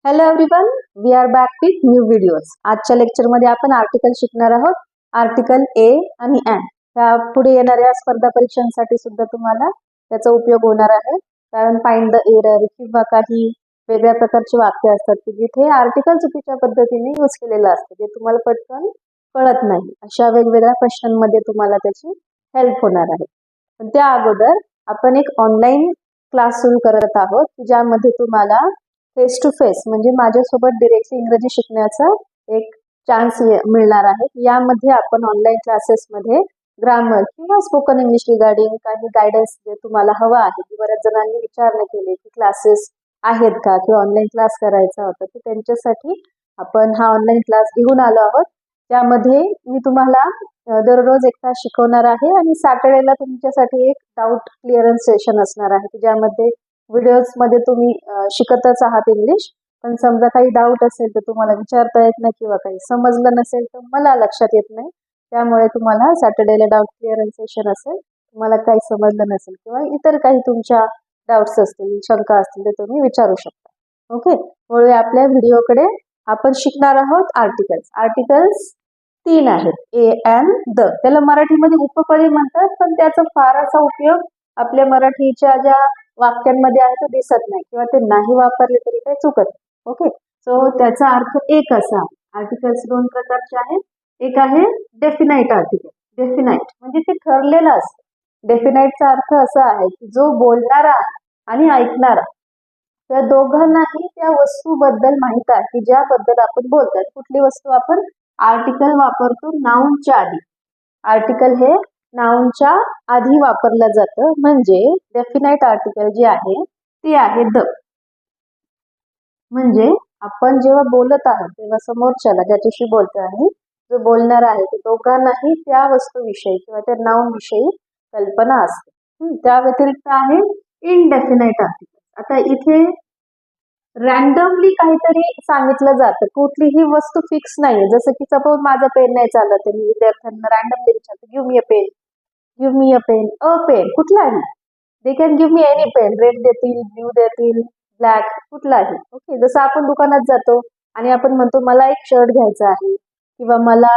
Hello everyone, we are back with new videos. आजच्या लेक्चरमध्ये आपण आर्टिकल शिकणार आहोत. आर्टिकल ए आणि एन. त्या पुढे येणाऱ्या स्पर्धा परीक्षांसाठी सुद्धा तुम्हाला त्याचा उपयोग होणार आहे. कारण फाइंड द एरर किंवा काही वेगळ्या प्रकारचे वाक्य असतात की जिथे आर्टिकल चुकीच्या पद्धतीने यूज केलेलं असतं, जे तुम्हाला पटकन कळत नाही. अशा वेगवेगळ्या प्रश्नांमध्ये तुम्हाला त्याची हेल्प होणार आहे. पण त्या अगोदर आपण एक ऑनलाईन क्लास सुरू करत आहोत की ज्यामध्ये तुम्हाला फेस टू फेस म्हणजे माझ्यासोबत डिरेक्टली इंग्रजी शिकण्याचा एक चान्स मिळणार आहे. यामध्ये आपण ऑनलाईन क्लासेसमध्ये ग्रामर किंवा स्पोकन इंग्लिश रिगार्डिंग काही गायडन्स जे तुम्हाला हवं आहे, की बऱ्याच जणांनी विचारणा केले की क्लासेस आहेत का किंवा ऑनलाईन क्लास करायचा होता, तर त्यांच्यासाठी आपण हा ऑनलाईन क्लास घेऊन आलो आहोत. त्यामध्ये मी तुम्हाला दररोज एक तास शिकवणार आहे आणि सॅटर्डेला तुमच्यासाठी एक डाऊट क्लिअरन्स सेशन असणार आहे, की ज्यामध्ये व्हिडिओज मध्ये तुम्ही शिकतच आहात इंग्लिश, पण समजा काही डाऊट असेल तर तुम्हाला विचारता येत नाही किंवा काही समजलं नसेल तर मला लक्षात येत नाही. त्यामुळे तुम्हाला सॅटर्डेला डाऊट क्लिअरन्स सेशन असेल. तुम्हाला काही समजलं नसेल किंवा इतर काही तुमच्या डाऊट्स असतील, शंका असतील तर तुम्ही विचारू शकता. ओके, वळूया आपल्या व्हिडिओकडे. आपण शिकणार आहोत आर्टिकल्स. आर्टिकल्स 3 आहेत, ए एन द. त्याला मराठीमध्ये उपपदे म्हणतात, पण त्याचा फारसा उपयोग आपल्या मराठीच्या ज्या वाक्यांमध्ये आहे तो दिसत नाही किंवा ते नाही वापरले तरी काही चुकत नाही. ओके, सो त्याचा अर्थ एक असा. आर्टिकल्स 2 प्रकारचे आहेत. एक आहे डेफिनाइट आर्टिकल. डेफिनाइट म्हणजे ते ठरलेलं असतं. डेफिनाइटचा अर्थ असा आहे की जो बोलणारा आणि ऐकणारा त्या दोघांनाही त्या वस्तूबद्दल माहित आहे की ज्याबद्दल आपण बोलतोय. कुठली वस्तू आपण आर्टिकल वापरतो नाउनच्या आधी. आर्टिकल हे नाउनच्या आधी वापरलं जातं. म्हणजे डेफिनाइट आर्टिकल जे आहे ते आहे द. म्हणजे आपण जेव्हा बोलत आहोत तेव्हा समोरच्याला, ज्याच्याशी बोलतो आहे, जो बोलणार आहे ते दोघांनाही त्या वस्तूविषयी किंवा त्या नाउन विषयी कल्पना असते. त्या व्यतिरिक्त आहे इनडेफिनाइट आर्टिकल. आता इथे रॅन्डमली काहीतरी सांगितलं जातं, कुठलीही वस्तू फिक्स नाहीये. जसं की सपोज माझा पेन नाही चालत आहे, मी विद्यार्थ्यांना रॅन्डमली विचारते give me a pen, give me a pen. A pen कुठलाही, they can give me any pen. Red देतील, ब्ल्यू देतील, ब्लॅक, कुठलाही. ओके, जसं आपण दुकानात जातो आणि आपण म्हणतो मला एक शर्ट घ्यायचा आहे किंवा मला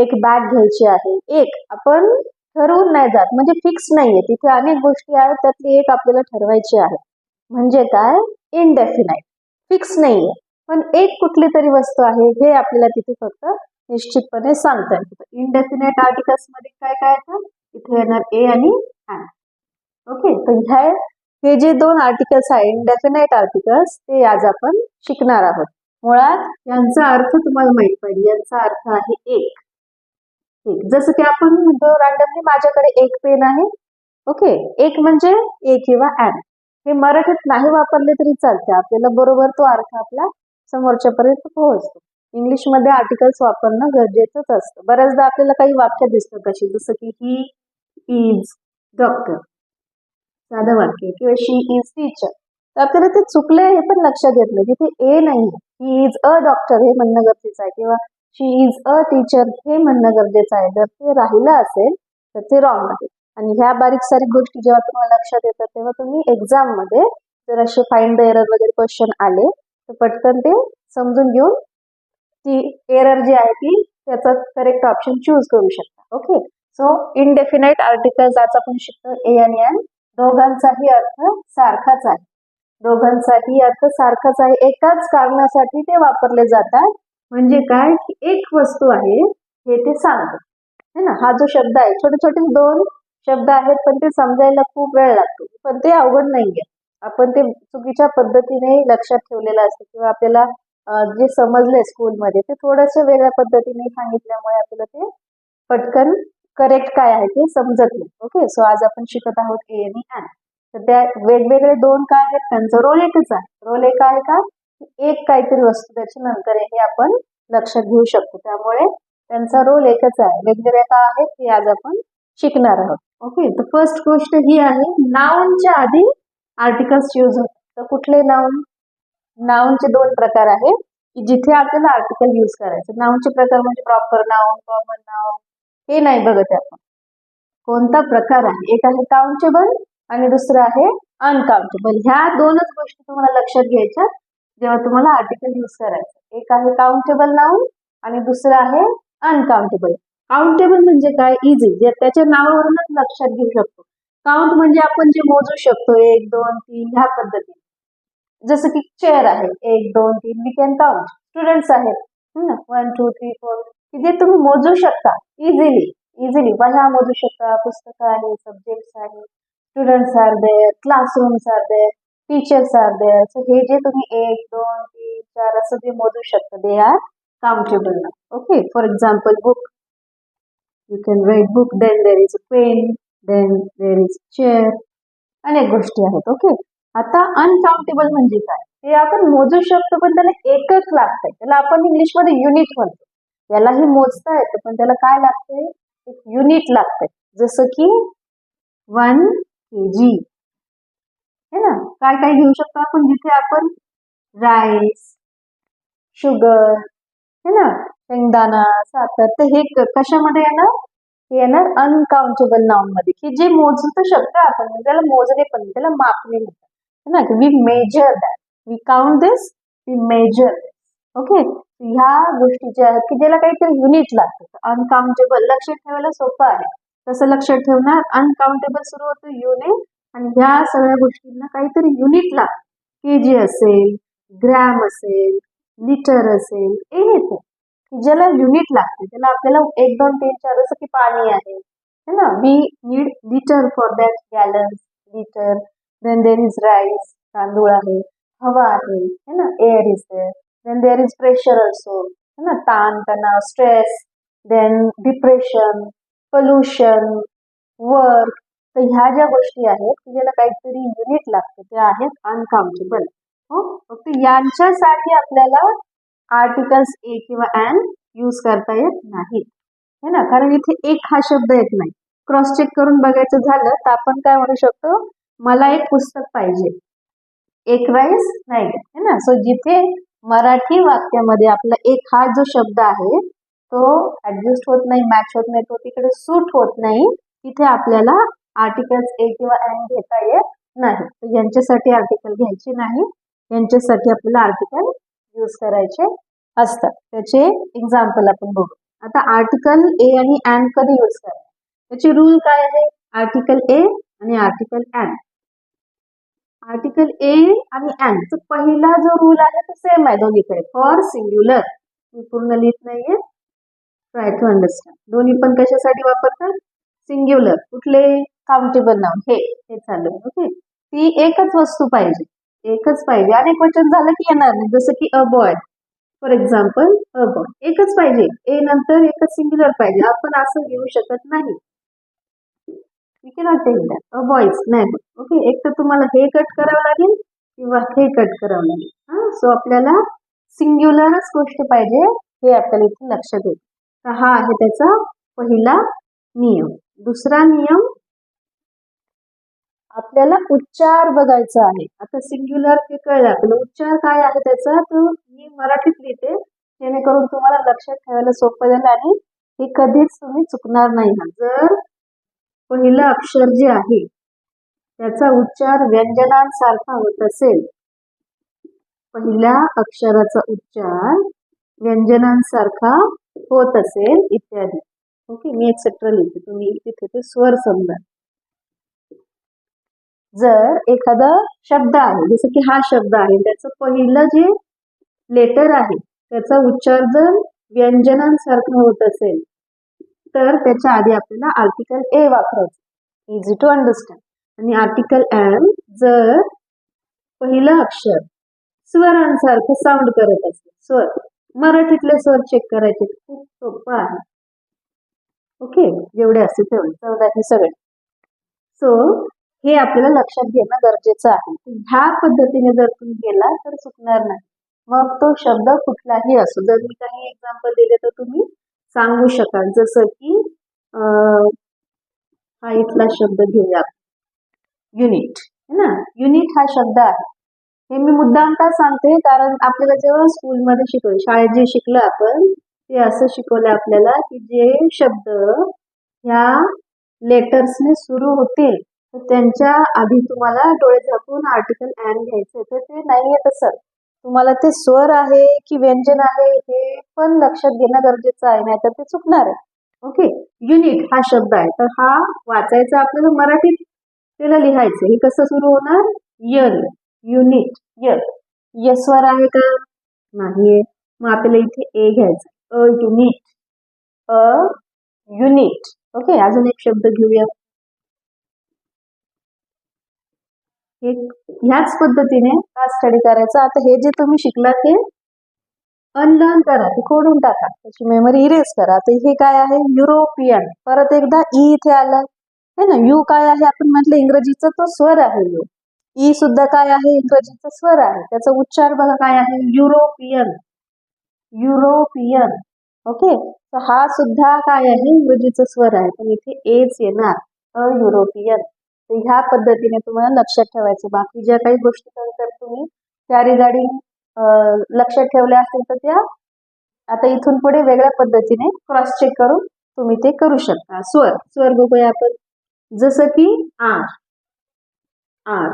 एक बॅग घ्यायची आहे. एक आपण ठरवून नाही जात, म्हणजे फिक्स नाहीये. तिथे अनेक गोष्टी आहेत, त्यातली एक आपल्याला ठरवायची आहे. म्हणजे काय, इनडेफिनाइट. फिक्स नाहीये, पण एक कुठली तरी वस्तू आहे हे आपल्याला तिथे फक्त निश्चितपणे सांगता येतं. इनडेफिनाइट आर्टिकल्स मध्ये काय काय येतं, इथे येणार ए आणि एन. ओके, तर हे जे 2 आर्टिकल्स आहे इनडेफिनाइट आर्टिकल्स, ते आज आपण शिकणार आहोत. मुळात यांचा अर्थ तुम्हाला माहित पाहिजे. यांचा अर्थ आहे एक. जसं की आपण म्हणतो रॅन्डमली माझ्याकडे एक पेन आहे. ओके, एक म्हणजे ए किंवा एन. हे मराठीत नाही वापरले तरी चालते, आपल्याला बरोबर तो अर्थ आपला समोरच्या पर्यंत पोहोचतो. इंग्लिशमध्ये आर्टिकल्स वापरणं गरजेचंच असतं. बऱ्याचदा आपल्याला काही वाक्य दिसतं कशी, जसं की ही इज डॉक्टर, साधं वाक्य, किंवा शी इज टीचर. तर आपल्याला ते चुकले हे पण लक्षात येत नाही. तिथे ए नाही, ही इज अ डॉक्टर हे म्हणणं गरजेचं आहे किंवा शी इज अ टीचर हे म्हणणं गरजेचं आहे. जर ते राहिलं असेल तर ते रॉंग आहे. आणि ह्या बारीक सारीक गोष्टी जेव्हा तुम्हाला लक्षात येतात तेव्हा तुम्ही एक्झाम मध्ये जर असे फाइंड द एरर वगैरे क्वेश्चन आले तर पटकन ते समजून घेऊन ती एरर जी आहे ती त्याचा करेक्ट ऑप्शन चूज करू शकता. ओके, सो इनडेफिनाइट आर्टिकल्स आज आपण शिकतो ए आणि एन. दोघांचाही अर्थ सारखाच आहे. दोघांचाही अर्थ सारखाच आहे. एकाच कारणासाठी ते वापरले जातात. म्हणजे काय, की एक वस्तू आहे हे ते सांगतात है ना. हा जो शब्द आहे, छोटे छोटे 2 शब्द आहेत, पण ते समजायला खूप वेळ लागतो. पण ते अवघड नाहीये. आपण ते चुकीच्या पद्धतीने लक्षात ठेवलेलं असतं किंवा आपल्याला जे समजलंय स्कूलमध्ये ते थोडंसं वेगळ्या पद्धतीने सांगितल्यामुळे आपल्याला ते पटकन करेक्ट काय आहे ते समजत नाही. ओके, सो आज आपण शिकत आहोत ए आणि एन. तर त्या वेगवेगळे 2 काय आहेत, त्यांचा रोल एकच आहे. रोल एक आहे का, एक काहीतरी वस्तू त्याच्या नंतर हे आपण लक्षात घेऊ शकतो. त्यामुळे त्यांचा रोल एकच आहे. वेगवेगळे काय आहेत ते आज आपण शिकणार आहोत. ओके, तर फर्स्ट गोष्ट ही आहे, नाउनच्या आधी आर्टिकल्स यूज होतात. तर कुठले नाउन? नाउनचे 2 प्रकार आहेत की जिथे आपल्याला आर्टिकल यूज करायचं. नाउनचे प्रकार म्हणजे प्रॉपर नाउन, कॉमन नाउन, हे नाही बघत आपण. कोणता प्रकार आहे, एक आहे काउंटेबल आणि दुसरं आहे अनकाउंटेबल. ह्या 2च गोष्टी तुम्हाला लक्षात घ्यायच्या. जेव्हा तुम्हाला आर्टिकल यूज करायचं. एक आहे काउंटेबल नाउन आणि दुसरं आहे अनकाउंटेबल. काउंटेबल म्हणजे काय? इझी, जे त्याच्या नावावरूनच लक्षात घेऊ शकतो. काउंट म्हणजे आपण जे मोजू शकतो 1 2 3 ह्या पद्धतीने. जसं की चेअर आहे 1 2 3 वी कॅन काउंट. स्टुडंट्स आहेत 1 2 3 4 की जे तुम्ही मोजू शकता इझिली. वह्या मोजू शकता, पुस्तकं आहे, सब्जेक्ट्स आहे, students are there, classrooms are there, teachers are there. So हे जे तुम्ही 1 2 3 4 असं जे मोजू शकता they are countable noun. Okay. For example book, you can write book. Then there is a pen, then there is chair. अनेक गोष्टी आहेत. ओके. आता अनकाउंटेबल म्हणजे काय? हे आपण मोजू शकतो पण त्याला एकक लागतंय. त्याला आपण इंग्लिशमध्ये युनिट म्हणतो. यालाही मोजता येतं पण त्याला काय लागतंय? एक युनिट लागतंय. जसं की 1 kg है ना. काय काय घेऊ शकतो आपण? जिथे आपण राईस, शुगर है ना, शेंगदाणा, साखर, तर हे कशामध्ये येणार? हे येणार अनकाउंटेबल नाउन मध्ये, की जे मोजू शकतो आपण. त्याला मोजणे पण, त्याला मापणे म्हणतात है ना. We measure that, we count this, we measure. Okay. ह्या गोष्टी ज्या आहेत की ज्याला काहीतरी युनिट लागतं. अनकाउंटेबल लक्षात ठेवायला सोपं आहे. कसं लक्षात ठेवणार? अनकाउंटेबल सुरू होतं युने आणि ह्या सगळ्या गोष्टींना काहीतरी युनिट लागतं. केजी असेल, ग्रॅम असेल, लिटर असेल, एनिथिंग ज्याला युनिट लागते. त्याला आपल्याला 1 2 3 4 जसं की पाणी आहे है ना. We need litre for that, gallons, litre. Then there is rice, तांदूळ आहे, हवा आहे है ना, air is there. Then there is pressure also है ना, ताण तणाव, stress. Then depression, pollution, work. तर ह्या ज्या गोष्टी आहेत की ज्याला काहीतरी युनिट लागतं त्या आहेत अनकाउंटेबल. हो. फक्त यांच्यासाठी आपल्याला आर्टिकल्स ए किंवा एन यूज करता येत नाही है ना. कारण इथे एक हा शब्द येत नाही. क्रॉस चेक करून बघायचं झालं तर आपण काय म्हणू शकतो? मला एक पुस्तक पाहिजे, एक राईस नाही है ना. सो जिथे मराठी वाक्यामध्ये आपला एक हा जो शब्द आहे तो ऍडजस्ट होत नाही, मॅच होत नाही, तो तिकडे सूट होत नाही, तिथे आपल्याला आर्टिकल्स ए किंवा एन घेता येत नाही. तर यांच्यासाठी आर्टिकल घ्यायचे नाही, यांच्यासाठी आपल्याला आर्टिकल यूज करायचे असतात. त्याचे एक्झाम्पल आपण बघू. आता आर्टिकल ए आणि एन कधी यूज करायचे? त्याचे रूल काय आहे? आर्टिकल ए आणि आर्टिकल एन. आर्टिकल ए आणि एन तर पहिला जो रूल आहे तो सेम आहे दोन्हीकडे. फॉर सिंग्युलर, मी पूर्ण लिहित नाहीये, ट्राय टू अंडरस्टँड. दोन्ही पण कशासाठी वापरतात? सिंग्युलर. कुठले? Countable noun. हे चालू. ओके. ती एकच वस्तू पाहिजे, एकच पाहिजे. अनेक वचन झालं की येणार नाही. जसं की a boy, for example a boy, एकच पाहिजे. ए नंतर एकच सिंग्युलर पाहिजे. आपण असं घेऊ शकत नाही. We cannot take that. A boys नाही. ओके. एक तर तुम्हाला हे कट करावं लागेल किंवा हे कट करावं लागेल. सो आपल्याला सिंग्युलरच गोष्ट पाहिजे, हे आपल्याला इथे लक्षात येईल. तर हा आहे त्याचा पहिला नियम. दुसरा नियम, आपल्याला उच्चार बघायचा आहे. आता सिंग्युलर हे कळलं आपलं. उच्चार काय आहे त्याचा? तो मी मराठीत लिहिते जेणेकरून तुम्हाला लक्षात ठेवायला सोपं जाईल आणि हे कधीच तुम्ही चुकणार नाही. जर पहिलं अक्षर जे आहे त्याचा उच्चार व्यंजनांसारखा होत असेल, पहिल्या अक्षराचा उच्चार व्यंजनांसारखा होत असेल इत्यादी. ओके. मी एक्सेट्रा लिहिते, तुम्ही तिथे ते स्वर समजा. जर एखादा शब्द आहे, जसं की हा शब्द आहे, त्याचं पहिलं जे लेटर आहे त्याचा उच्चार जर व्यंजनांसारखा होत असेल तर त्याच्या आधी आपल्याला आर्टिकल ए वापरायचं. Easy to understand. आणि आर्टिकल एन जर पहिलं अक्षर स्वरांसारखं साऊंड करत असेल, स्वर, मराठीतले स्वर चेक करायचे, खूप सोपं आहे. ओके. जेवढे असते तेवढे 14 हे सगळे. सो हे आपल्याला लक्षात घेणं गरजेचं आहे. ह्या पद्धतीने जर तुम्ही गेला तर चुकणार नाही. मग तो शब्द कुठलाही असो. जर मी काही एक्झाम्पल दिले तर तुम्ही सांगू शकाल. जसं की हा इथला शब्द घेऊया, युनिट है ना. युनिट हा शब्द आहे. हे मी मुद्दाम का सांगते? कारण आपल्याला जेव्हा स्कूलमध्ये शिकवलं, शाळेत जे शिकलं आपण ते असं शिकवलं आपल्याला की जे शब्द ह्या लेटर्सने सुरू होतील तर त्यांच्या आधी तुम्हाला डोळे झाकून आर्टिकल एन घ्यायचं. तर ते नाहीये तसं. तुम्हाला ते स्वर आहे की व्यंजन आहे हे पण लक्षात घेणं गरजेचं आहे, नाहीतर ते चुकणार आहे. ओके, युनिट हा शब्द आहे, तर हा वाचायचा आपल्याला मराठीत, त्याला लिहायचं. हे कसं सुरू होणार? यल, युनिट, य. य स्वर आहे का? नाहीये. मग आपल्याला इथे ए घ्यायचा. A unit, a unit. Okay, अजून एक शब्द घेऊया. ह्याच पद्धतीने हा स्टडी करायचा. आता हे जे तुम्ही शिकलात ते अनलर्न करा, ते खोडून टाका, त्याची मेमरी इरेज करा. तर हे काय आहे? युरोपियन. परत एकदा ई इथे आलं है ना. यू काय आहे? आपण म्हटलं इंग्रजीचा तो स्वर आहे यू. ई सुद्धा काय आहे? इंग्रजीचा स्वर आहे. त्याचा उच्चार बघा काय आहे? European, European. ओके, तर हा सुद्धा काय आहे? इंग्रजीचा स्वर आहे, पण इथे एच येणार, अ युरोपियन. तर ह्या पद्धतीने तुम्हाला लक्षात ठेवायचं. बाकी ज्या काही गोष्टी नंतर तुम्ही त्या रिगार्डिंग लक्षात ठेवल्या असतील तर त्या आता इथून पुढे वेगळ्या पद्धतीने क्रॉस चेक करून तुम्ही ते करू शकता. स्वर, स्वर बघूया आपण. जसं की आर, आर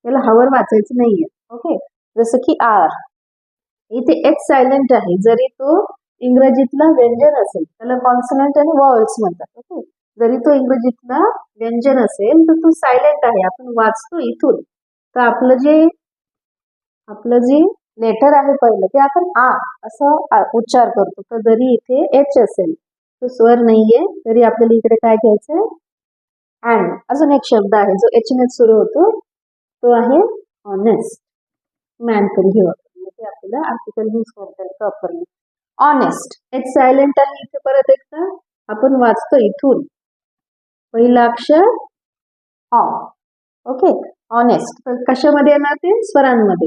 याला हवर वाचायचं नाहीये. ओके, जसं की आर, इथे एच सायलेंट आहे. जरी तो इंग्रजीतला व्यंजन असेल त्याला कॉन्सनंट आणि वॉवल्स म्हणतात. ओके, जरी तो इंग्रजीतला व्यंजन असेल तर तो सायलेंट आहे, आपण वाचतो इथून. तर आपलं जे लेटर आहे पहिलं ते आपण आ असं उच्चार करतो. तर जरी इथे एच असेल तो स्वर नाहीये, तरी आपल्याला इकडे काय घ्यायचंय? अँड. अजून एक शब्द आहे जो एच ने सुरू होतो, तो आहे ऑनेस्ट. मॅन पण घेऊ आपण, आपल्याला आर्टिकल यूज करता येईल प्रॉपरली. ऑनेस्ट, एच सायलेंट आहे इथे. परत एकदा आपण वाचतो इथून, पहिलं अक्षर ऑ. Okay, honest. तर कशामध्ये येणार? ते स्वरांमध्ये.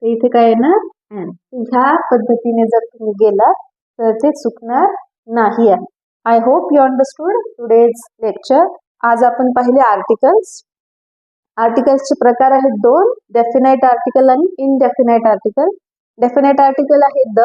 तर इथे काय येणार? अँड. ह्या पद्धतीने जर तुम्ही गेला तर ते चुकणार नाही आहे. I hope you understood today's lecture. आज आपण पाहिले आर्टिकल्स. आर्टिकल्सचे प्रकार आहेत दोन, डेफिनाइट आर्टिकल आणि इनडेफिनाइट आर्टिकल. डेफिनाइट आर्टिकल आहे द,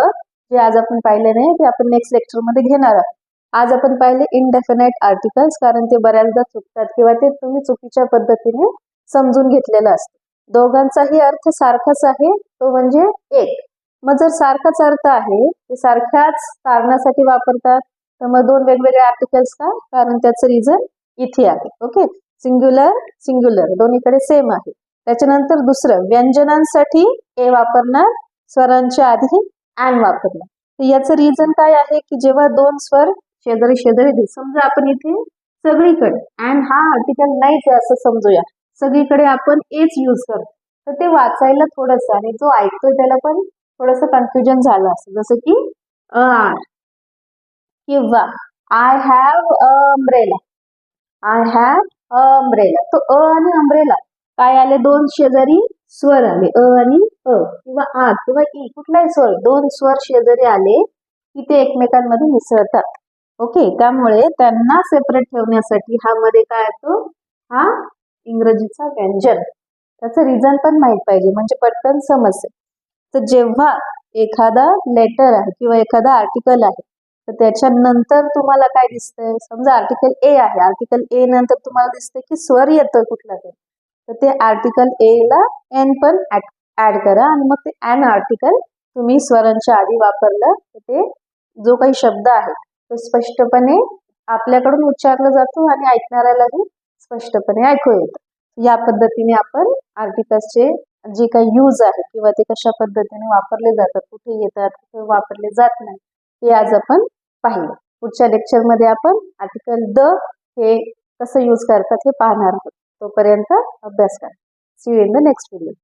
जे आज आपण पाहिले नाही, ते आपण नेक्स्ट लेक्चर मध्ये घेणार आहोत. आज आपण पाहिले इनडेफिनाइट आर्टिकल्स, कारण ते बऱ्याचदा चुकतात किंवा ते तुम्ही चुकीच्या पद्धतीने समजून घेतलेलं असतं. दोघांचाही अर्थ सारखाच आहे, तो म्हणजे एक. मग जर सारखाच अर्थ आहे, ते सारख्याच कारणासाठी वापरतात, तर मग दोन वेगवेगळे आर्टिकल्स का? कारण त्याचं रिझन इथे आहे. ओके, सिंग्युलर सिंग्युलर दोन्हीकडे सेम आहे. त्याच्यानंतर दुसरं, व्यंजनांसाठी ए वापरणार, स्वरांच्या आधी अँड वापरणार. तर याचं रिझन काय आहे की जेव्हा दोन स्वर शेजारी शेजारी, समजा आपण इथे सगळीकडे अँड हा आर्टिकल नाहीच आहे असं समजूया, सगळीकडे आपण एच यूज करतो, तर ते वाचायला थोडंसं आणि जो ऐकतोय त्याला पण थोडंसं कन्फ्युजन झालं असं. जसं की आर किंवा I have a umbrella, I have a umbrella. तो अ आणि अम्ब्रेला काय आले? दोन शेजारी स्वर आले, अ आणि अ, किंवा आ किंवा ई, कुठलाही स्वर, दोन स्वर शेजारी आले की ते एकमेकांमध्ये मिसळतात. ओके, त्यामुळे त्यांना सेपरेट ठेवण्यासाठी हा मध्ये काय येतो? हा इंग्रजीचा व्यंजन. त्याचं रिझन पण माहित पाहिजे, म्हणजे पटकन समजते. तर जेव्हा एखादा लेटर आहे किंवा एखादा आर्टिकल आहे, तर त्याच्यानंतर तुम्हाला काय दिसतंय? समजा आर्टिकल ए आहे, आर्टिकल ए नंतर तुम्हाला दिसतंय की स्वर येतं कुठला तरी, तर ते आर्टिकल ए ला एन पण ऍड करा आणि मग ते एन आर्टिकल तुम्ही स्वरांच्या आधी वापरलं तर ते जो काही शब्द आहे तो स्पष्टपणे आपल्याकडून उच्चारला जातो आणि ऐकणाऱ्यालाही स्पष्टपणे ऐकू येतं. या पद्धतीने आपण आर्टिकल्सचे जे काही यूज आहे किंवा ते कशा पद्धतीने वापरले जातात, कुठे येतात, कुठे वापरले जात नाही, हे आज आपण पाहिलं. पुढच्या लेक्चरमध्ये आपण आर्टिकल द हे कसं यूज करतात हे पाहणार आहोत. तोपर्यंत अभ्यास करा. See you in the next video.